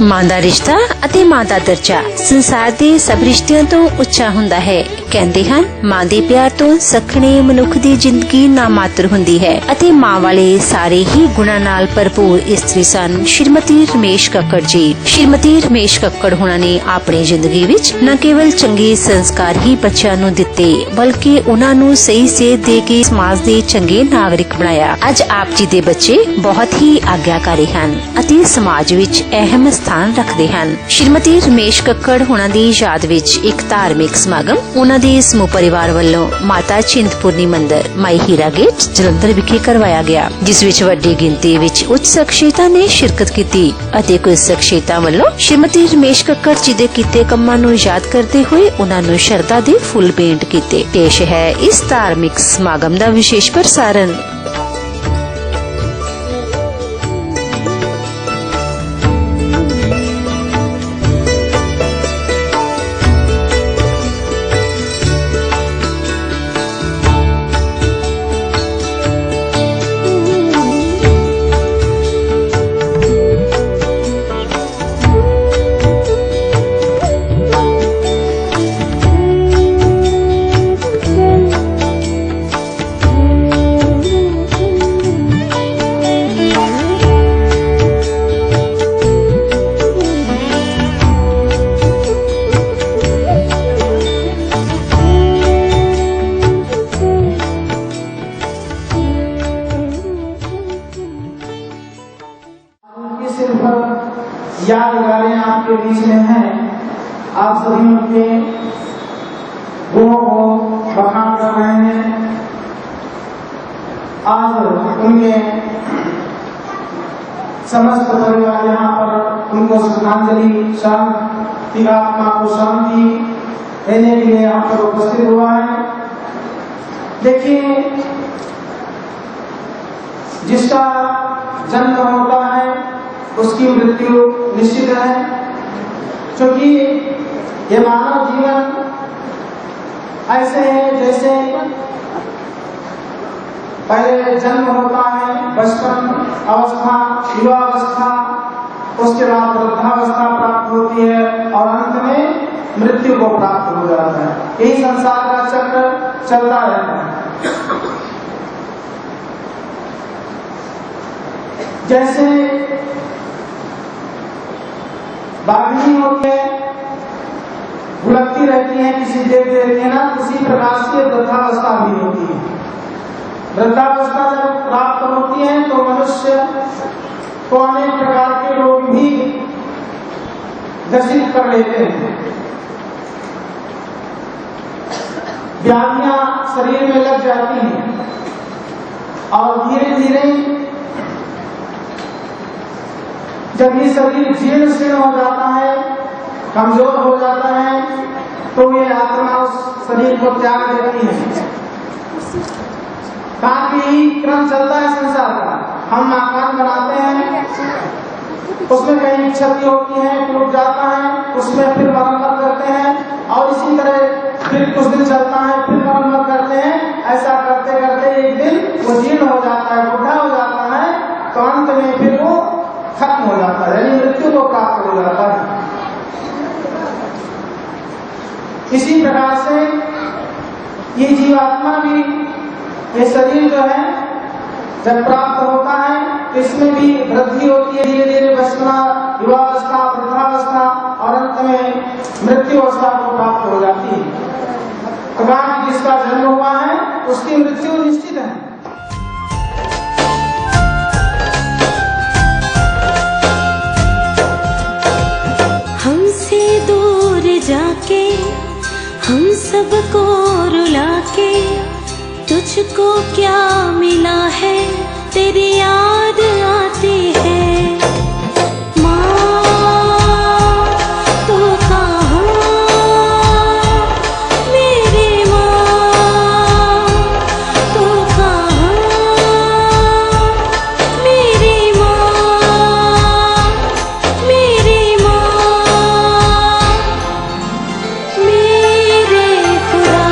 मां दा रिश्ता ਅਤੇ मां दा दर्जा संसार ਦੇ सब रिश्तिਆਂ ਤੋਂ ਉੱਚਾ ਹੁੰਦਾ ਹੈ। ਕਹਿੰਦੇ ਹਨ ਮਾਂ ਦੇ ਪਿਆਰ ਤੋਂ ਸਖਣੇ ਮਨੁੱਖ ਦੀ ਜ਼ਿੰਦਗੀ ਨਾ ਮਾਤਰ ਹੁੰਦੀ ਹੈ ਅਤੇ ਮਾਂ ਵਾਲੇ ਸਾਰੇ ਹੀ ਗੁਣਾਂ ਨਾਲ ਭਰਪੂਰ ਇਸਤਰੀ ਸਨ ਸ਼੍ਰੀਮਤੀ ਰਮੇਸ਼ ਕੱਕੜ ਜੀ। ਸ਼੍ਰੀਮਤੀ ਰਮੇਸ਼ ਕੱਕੜ ਹੁਣਾਂ ਨੇ ਆਪਣੀ ਜ਼ਿੰਦਗੀ ਵਿੱਚ न केवल ਚੰਗੇ ਸੰਸਕਾਰ ਹੀ ਬੱਚਿਆਂ ਨੂੰ ਦਿੱਤੇ ਬਲਕਿ ਉਹਨਾਂ ਨੂੰ ਸਹੀ ਸੇਧ ਦੇ ਕੇ ਸਮਾਜ ਦੇ ਚੰਗੇ ਨਾਗਰਿਕ ਬਣਾਇਆ। ਅੱਜ ਆਪ ਜੀ ਦੇ ਬੱਚੇ ਬਹੁਤ ਹੀ ਆਗਿਆਕਾਰੀ ਹਨ ਅਤੇ ਸਮਾਜ ਵਿੱਚ ਅਹਿਮ ਸਥਾਨ ਰੱਖਦੇ ਹਨ। ਸ਼੍ਰੀਮਤੀ ਰਮੇਸ਼ ਕੱਕੜ ਹੁਣਾਂ ਦੀ ਯਾਦ ਵਿੱਚ ਇੱਕ ਧਾਰਮਿਕ ਸਮਾਗਮ ਉਹਨਾਂ ਦੇ ਸਮੂਹ ਪਰਿਵਾਰ ਵੱਲੋਂ ਮਾਤਾ ਚਿੰਤਪੁਰਨੀ ਮੰਦਿਰ ਮਾਈ ਹੀਰਾ ਗੇਟ ਜਲੰਧਰ ਵਿਖੇ ਕਰਵਾਇਆ ਗਿਆ, ਜਿਸ ਵਿੱਚ ਵੱਡੀ ਗਿਣਤੀ ਵਿੱਚ ਉੱਚ ਸ਼ਖਸੀਅਤਾਂ ਨੇ ਸ਼ਿਰਕਤ ਕੀਤੀ ਅਤੇ ਕੁਝ ਸ਼ਖਸੀਅਤਾਂ ਵੱਲੋਂ ਸ਼੍ਰੀਮਤੀ ਰਮੇਸ਼ ਕੱਕੜ ਜੀ ਦੇ ਕੀਤੇ ਕੰਮਾਂ ਨੂੰ ਯਾਦ ਕਰਦੇ ਹੋਏ ਉਹਨਾਂ ਨੂੰ ਸ਼ਰਧਾ ਦੇ ਫੁੱਲ ਭੇਂਟ ਕੀਤੇ। ਪੇਸ਼ ਹੈ ਇਸ ਧਾਰਮਿਕ ਸਮਾਗਮ ਦਾ ਵਿਸ਼ੇਸ਼ ਪ੍ਰਸਾਰਣ। यादगारें आपके बीच में हैं। आप सभी उनके गुणों को बखान कर रहे हैं। आज उनके समस्त परिवार यहाँ पर उनको श्रद्धांजलि शांति आत्मा को शांति देने के लिए यहाँ पर उपस्थित हुआ है। देखिए, जिसका जन्म होता है उसकी मृत्यु निश्चित है, क्योंकि ये मानव जीवन ऐसे है जैसे पहले जन्म होता है, बचपन अवस्था, युवावस्था, उसके बाद वृद्धावस्था प्राप्त होती है और अंत में मृत्यु को प्राप्त हो जाता है। यही संसार का चक्र चलता रहता है। जैसे बागनी होती है, भुलकती रहती है, किसी देखते रहती है ना, उसी प्रकार से वृद्धावस्था भी होती है। वृद्धावस्था जब प्राप्त होती है तो मनुष्य को अनेक प्रकार के रोग भी ग्रसित कर लेते हैं। व्याधियां शरीर में लग जाती हैं और धीरे धीरे जब ये शरीर जीर्ण शीर्ण हो जाता है, कमजोर हो जाता है, तो ये आत्मा उस शरीर को त्याग देती है। बाकी क्रम चलता है संसार का। हम मकान बनाते हैं, उसमें कहीं क्षति होती है, टूट जाता है, उसमें फिर मरम्मत करते हैं और इसी तरह फिर कुछ दिन चलता है, फिर मरम्मत करते हैं। ऐसा करते करते एक दिन वो जीर्ण हो जाता है, बुढ़ा हो जाता है, तो अंत में फिर वो खत्म हो जाता है, यानी मृत्यु को प्राप्त हो जाता है। इसी प्रकार से ये जीवात्मा भी, ये शरीर जो है जब प्राप्त होता है तो इसमें भी वृद्धि होती है, धीरे धीरे बचपना, युवावस्था, वृद्धावस्था और अंत में मृत्यु अवस्था को प्राप्त हो जाती है। भगवान जिसका जन्म हुआ है उसकी मृत्यु निश्चित है। हमसे दूर जाके हम सबको रुला के तुझको क्या मिला है, तेरी याद आती है। मेरे खुदा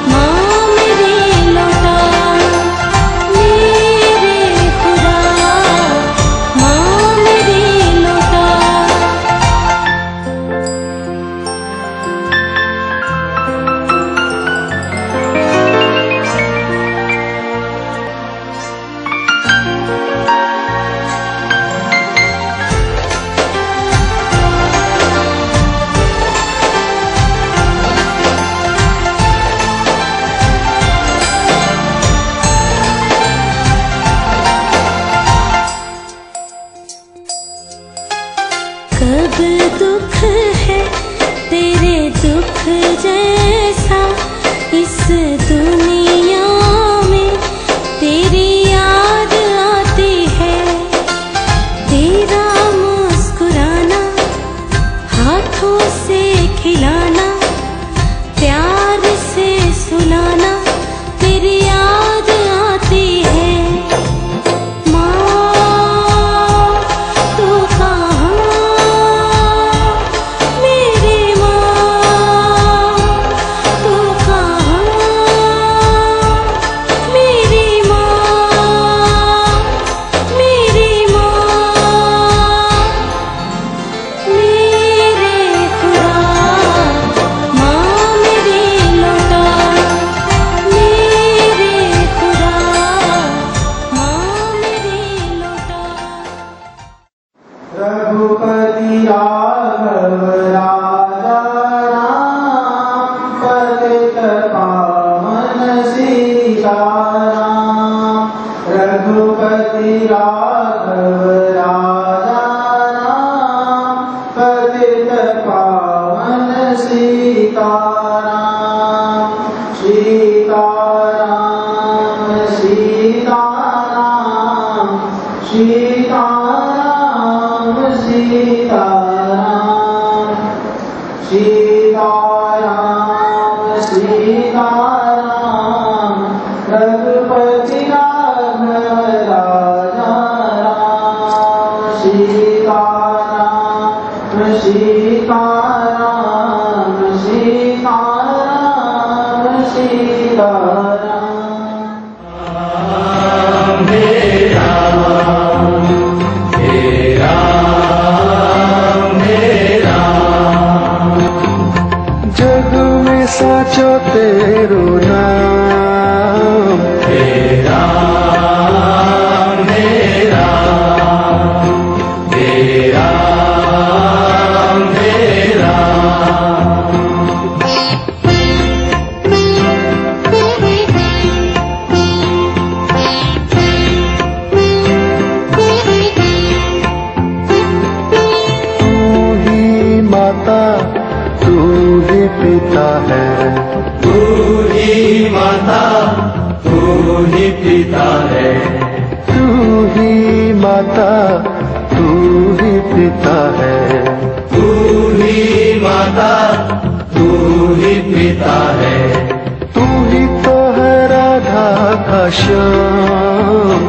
माँ मेरी लौटा रघुपति राघव राजा राम, पतित पावन सीताराम। सीताराम सीताराम सीताराम सीताराम सीताराम सीताराम, रघुपति राघव राजा राम। सीताराम सीताराम सीताराम सीताराम। जग में साचो तेरो नाम, तेरा मेरा तेरा मेरा। तू ही माता तू ही पिता है, तू ही माता तू ही पिता है, तू ही माता तू ही पिता है, तू ही माता तू ही पिता है। तू ही तो है राधा का श्याम,